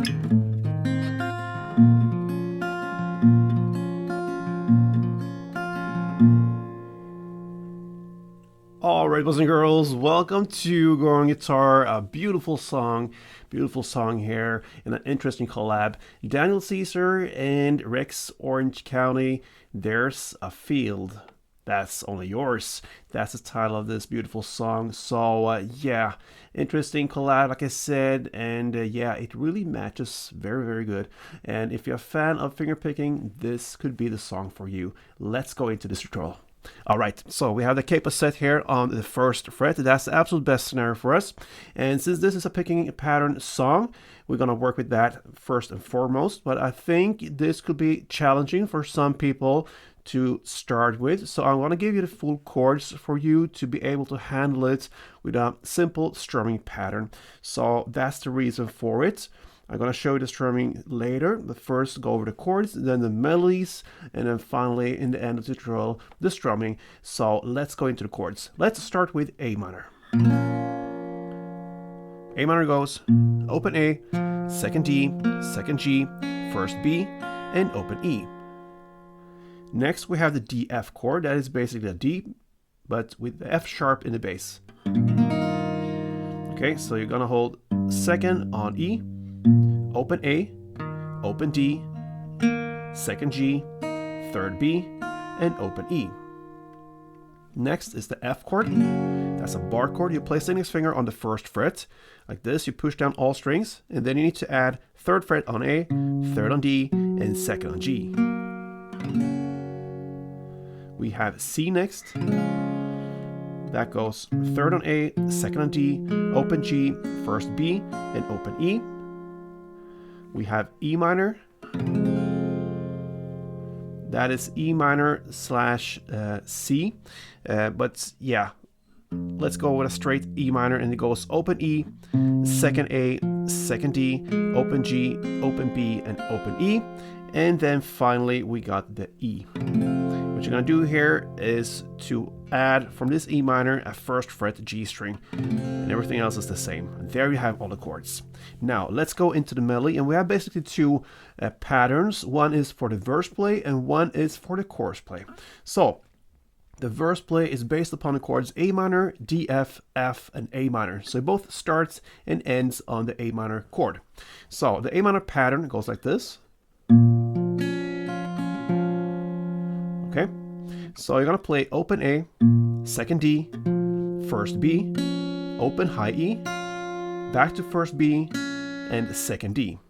All right, boys and girls, welcome to Growing Guitar, a beautiful song here in an interesting collab. Daniel Caesar and Rex Orange County, There's a Field That's Only Yours. That's the title of this beautiful song. So yeah, interesting collab, like I said, and yeah, it really matches very, very good. And if you're a fan of fingerpicking, this could be the song for you. Let's go into this tutorial. All right, so we have the capo set here on the first fret. That's the absolute best scenario for us. And since this is a picking pattern song, we're going to work with that first and foremost. But I think this could be challenging for some people to start with. So I'm going to give you the full chords for you to be able to handle it with a simple strumming pattern. So that's the reason for it. I'm going to show you the strumming later, but first go over the chords, then the melodies, and then finally in the end of the tutorial, the strumming. So let's go into the chords. Let's start with A minor. A minor goes open A, second D, second G, first B, and open E. Next we have the D F chord. That is basically a D, but with the F sharp in the bass. Okay, so you're going to hold second on E, open A, open D, second G, third B, and open E. Next is the F chord. That's a bar chord. You place the index finger on the first fret. Like this, you push down all strings, and then you need to add third fret on A, third on D, and second on G. We have C next. That goes third on A, second on D, open G, first B, and open E. We have E minor. That is E minor slash C. But yeah, let's go with a straight E minor, and it goes open E, second A, second D, open G, open B, and open E. And then finally we got the E. What you're going to do here is to add from this E minor a first fret G string, and everything else is the same. There you have all the chords. Now let's go into the melody, and we have basically two patterns. One is for the verse play and one is for the chorus play. So the verse play is based upon the chords A minor, D, F, F, and A minor. So it both starts and ends on the A minor chord. So the A minor pattern goes like this. Okay, so you're going to play open A, second D, first B, open high E, back to first B, and second D.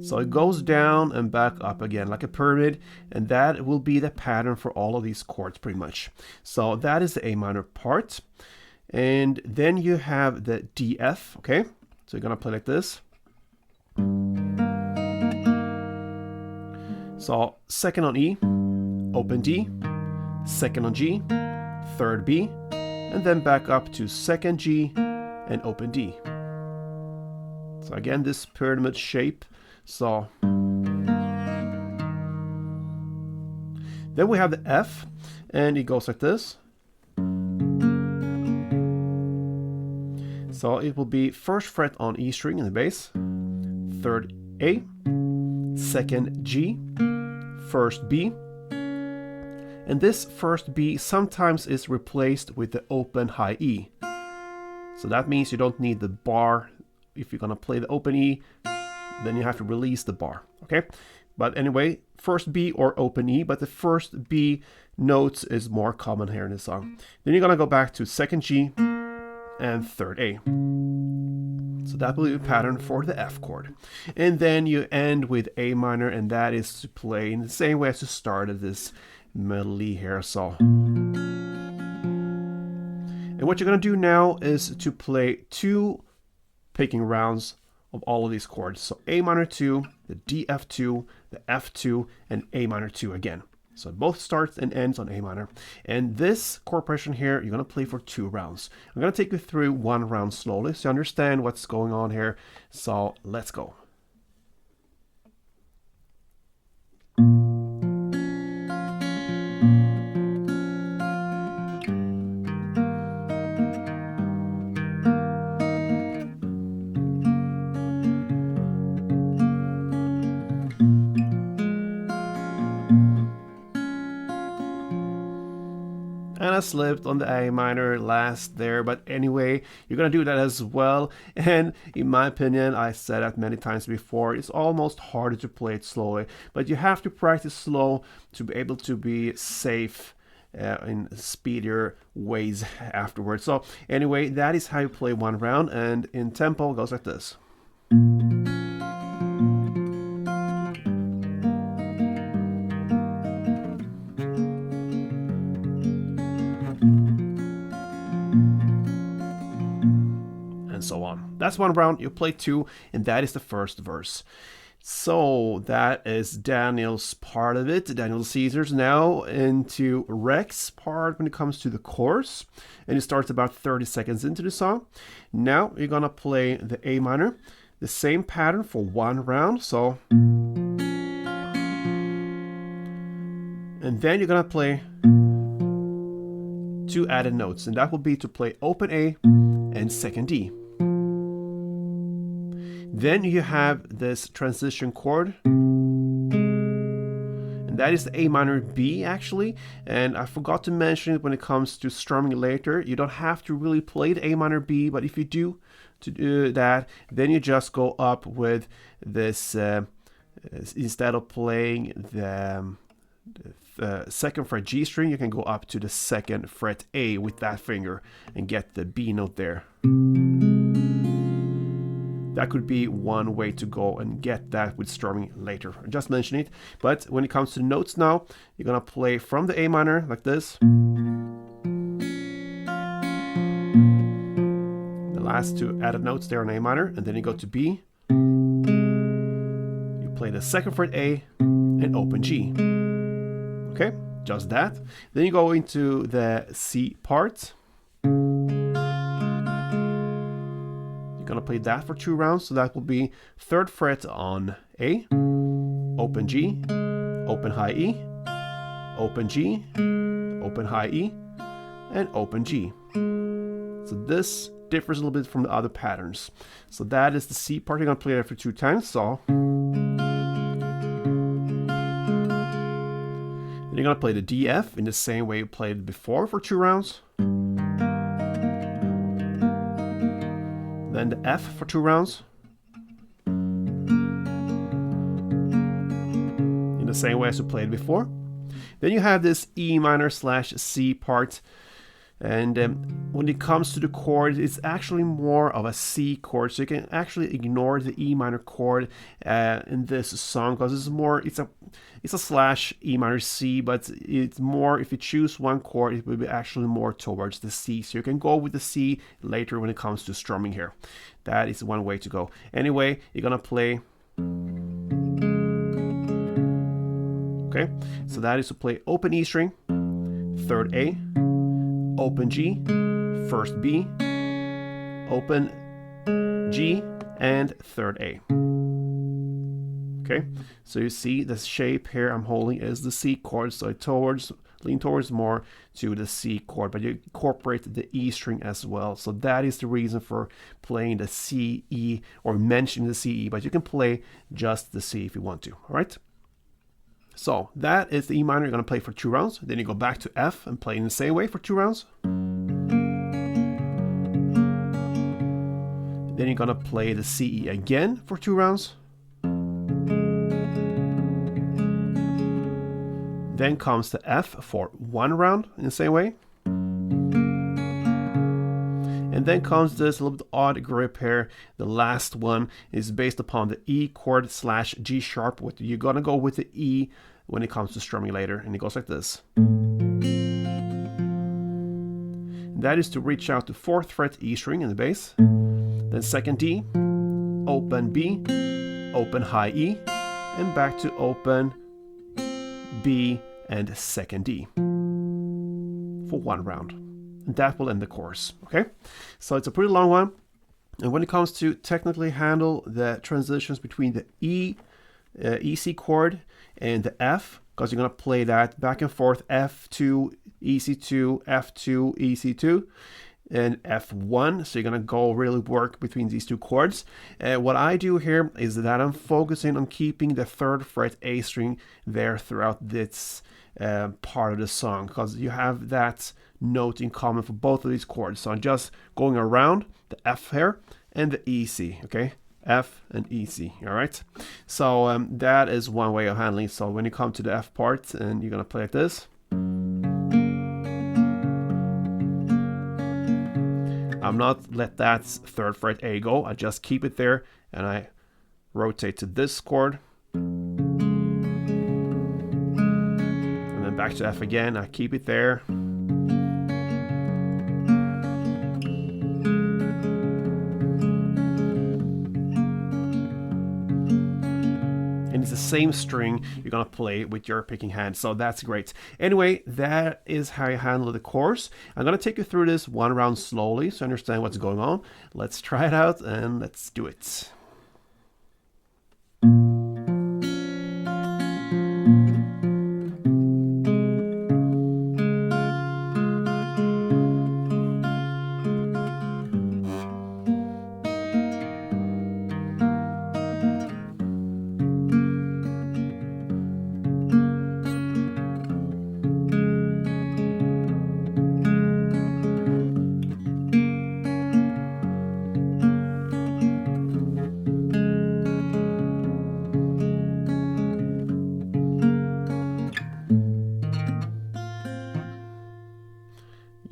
So it goes down and back up again like a pyramid, and that will be the pattern for all of these chords pretty much. So that is the A minor part. And then you have the D, F, okay? So you're going to play like this. So second on E, open D, second on G, third B, and then back up to second G and open D. So again, this pyramid shape. So then we have the F, and it goes like this. So it will be first fret on E string in the bass, third A, second G, first B, and this first B sometimes is replaced with the open high E. So that means you don't need the bar. If you're gonna play the open E, then you have to release the bar, okay? But anyway, first B or open E, but the first B notes is more common here in this song. Then you're gonna go back to second G and third A. So that will be the pattern for the F chord. And then you end with A minor, and that is to play in the same way as you started this melody here. So, and what you're going to do now is to play two picking rounds of all of these chords. So A minor 2, the D F2, the F2, and A minor 2 again. So it both starts and ends on A minor. And this chord progression here, you're going to play for 2 rounds. I'm going to take you through 1 round slowly so you understand what's going on here. So let's go. just slipped on the A minor last there, but anyway, you're gonna do that as well. And in my opinion, I said that many times before, it's almost harder to play it slowly, but you have to practice slow to be able to be safe in speedier ways afterwards. So anyway, that is how you play one round, and in tempo it goes like this. And so on. That's one round. You play two, and that is the first verse. So that is Daniel's part of it, Daniel Caesar's. Now into Rex's part when it comes to the chorus, and it starts about 30 seconds into the song. Now you're gonna play the A minor, the same pattern for one round. So, and then you're gonna play two added notes, and that will be to play open A and second D. Then you have this transition chord, and that is the A minor B actually. And I forgot to mention it when it comes to strumming later. You don't have to really play the A minor B, but if you do to do that, then you just go up with this instead of playing the second fret G string, you can go up to the second fret A with that finger and get the B note there. That could be one way to go and get that with strumming later. I just mentioned it. But when it comes to the notes now, you're gonna play from the A minor like this. The last two added notes there on A minor, and then you go to B. You play the second fret A and open G. Okay, just that. Then you go into the C part. Gonna play that for two rounds, so that will be third fret on A, open G, open high E, open G, open high E, and open G. So this differs a little bit from the other patterns. So that is the C part. You're gonna play that for two times. So then you're gonna play the D F in the same way you played it before for two rounds. Then the F for two rounds. In the same way as you played before. Then you have this E minor slash C part. And when it comes to the chord, it's actually more of a C chord. So you can actually ignore the E minor chord in this song, because it's a slash E minor C, but it's more, if you choose one chord, it will be actually more towards the C. So you can go with the C later when it comes to strumming here. That is one way to go. Anyway, you're gonna play. Okay, so that is to play open E string, third A, open G, first B, open G, and third A. Okay, so you see the shape here I'm holding is the C chord, so lean towards more to the C chord, but you incorporate the E string as well. So that is the reason for playing the C, E, or mentioning the C, E, but you can play just the C if you want to, all right? So that is the E minor you're going to play for two rounds. Then you go back to F and play in the same way for two rounds. Then you're going to play the C, E again for two rounds. Then comes the F for one round in the same way. And then comes this little bit odd grip here. The last one is based upon the E chord slash G sharp. You're going to go with the E when it comes to strumming later. And it goes like this. And that is to reach out to fourth fret E string in the bass. Then second D, open B, open high E, and back to open B and second D for one round. And that will end the chorus, okay? So it's a pretty long one. And when it comes to technically handle the transitions between the E, C chord and the F, because you're gonna play that back and forth, F2, EC2, F2, EC2, and F1. So you're going to go really work between these two chords. What I do here is that I'm focusing on keeping the 3rd fret A string there throughout this part of the song, because you have that note in common for both of these chords. So I'm just going around the F here and the E C, okay? F and E C, all right? So that is one way of handling it. So when you come to the F part, and you're going to play like this. I'm not let that 3rd fret A go. I just keep it there, and I rotate to this chord. And then back to F again. I keep it there. And it's the same string you're gonna play with your picking hand, so that's great. Anyway, that is how you handle the chorus. I'm gonna take you through this one round slowly so you understand what's going on. Let's try it out and let's do it.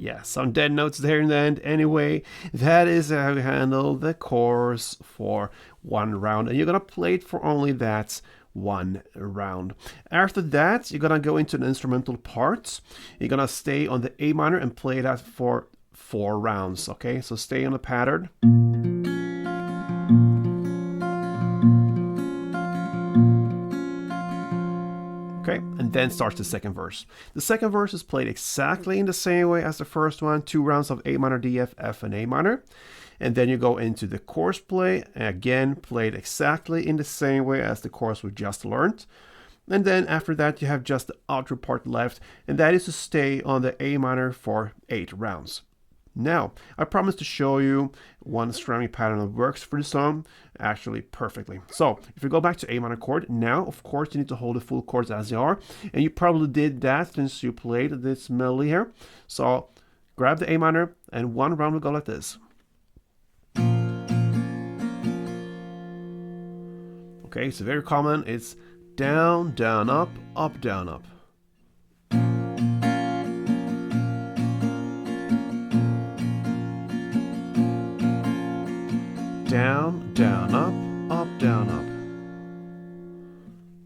Yeah, some dead notes there in the end. Anyway, that is how you handle the chorus for one round. And you're going to play it for only that one round. After that, you're going to go into the instrumental parts. You're going to stay on the A minor and play that for 4 rounds. Okay, so stay on the pattern. Okay, and then starts the second verse. The second verse is played exactly in the same way as the first one, 2 rounds of A minor, D, F, F, and A minor. And then you go into the chorus play, again played exactly in the same way as the chorus we just learned. And then after that you have just the outro part left, and that is to stay on the A minor for 8 rounds. Now, I promised to show you one strumming pattern that works for the song actually perfectly. So, if you go back to A minor chord, now, of course, you need to hold the full chords as they are. And you probably did that since you played this melody here. So, grab the A minor, and one round will go like this. Okay, so very common. It's down, down, up, down, up. Down, down, up, down, up.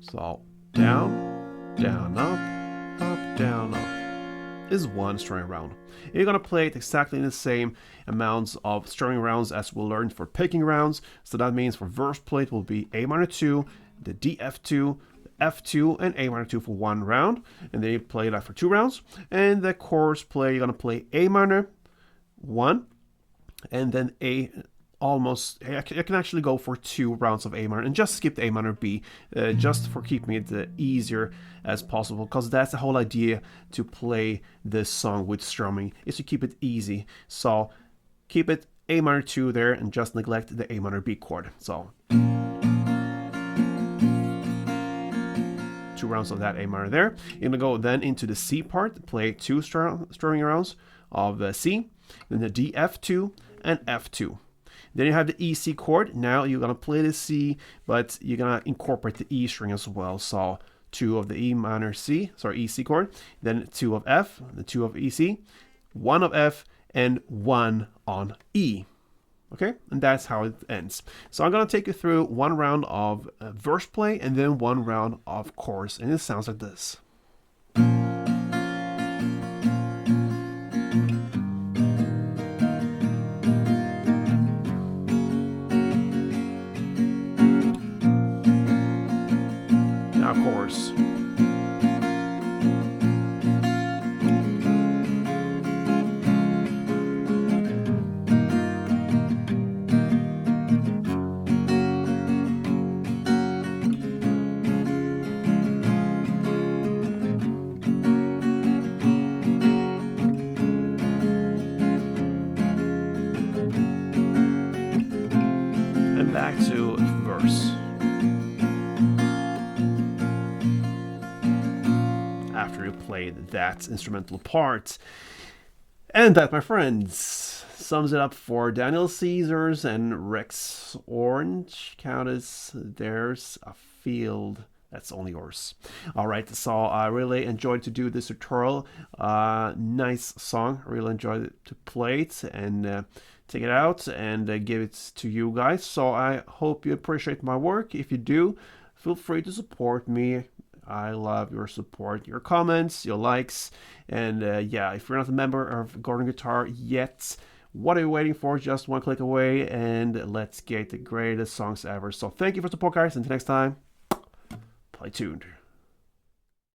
So down, down, up, down, up is one strumming round. You're gonna play it exactly in the same amounts of strumming rounds as we learned for picking rounds. So that means for verse play it will be A minor 2, the D F2, F2, and A minor 2 for 1 round, and then you play that for 2 rounds. And the chorus play, you're gonna play A minor 1, and then A. I can actually go for 2 rounds of A minor and just skip the A minor B, just for keeping it easier as possible, because that's the whole idea to play this song with strumming, is to keep it easy. So keep it A minor 2 there and just neglect the A minor B chord. So 2 rounds of that A minor there. You're gonna go then into the C part, play 2 strumming rounds of C, then the D F2 and F2. Then you have the E C chord. Now you're gonna play the C, but you're gonna incorporate the E string as well. So 2 of the E C chord, then 2 of F, the 2 of E C, 1 of F, and 1 on E. Okay, and that's how it ends. So I'm gonna take you through 1 round of verse play and then 1 round of chorus, and it sounds like this. Chorus. yours. After you played that instrumental part. And that, my friends, sums it up for Daniel Caesars and Rex Orange. Countess, there's a field that's only yours. All right, so I really enjoyed to do this tutorial. Nice song. I really enjoyed to play it and take it out and give it to you guys. So I hope you appreciate my work. If you do, feel free to support me. I love your support, your comments, your likes, and yeah, if you're not a member of Gordon Guitar yet, what are you waiting for? Just one click away, and let's get the greatest songs ever. So thank you for support, guys. Until next time, play tuned.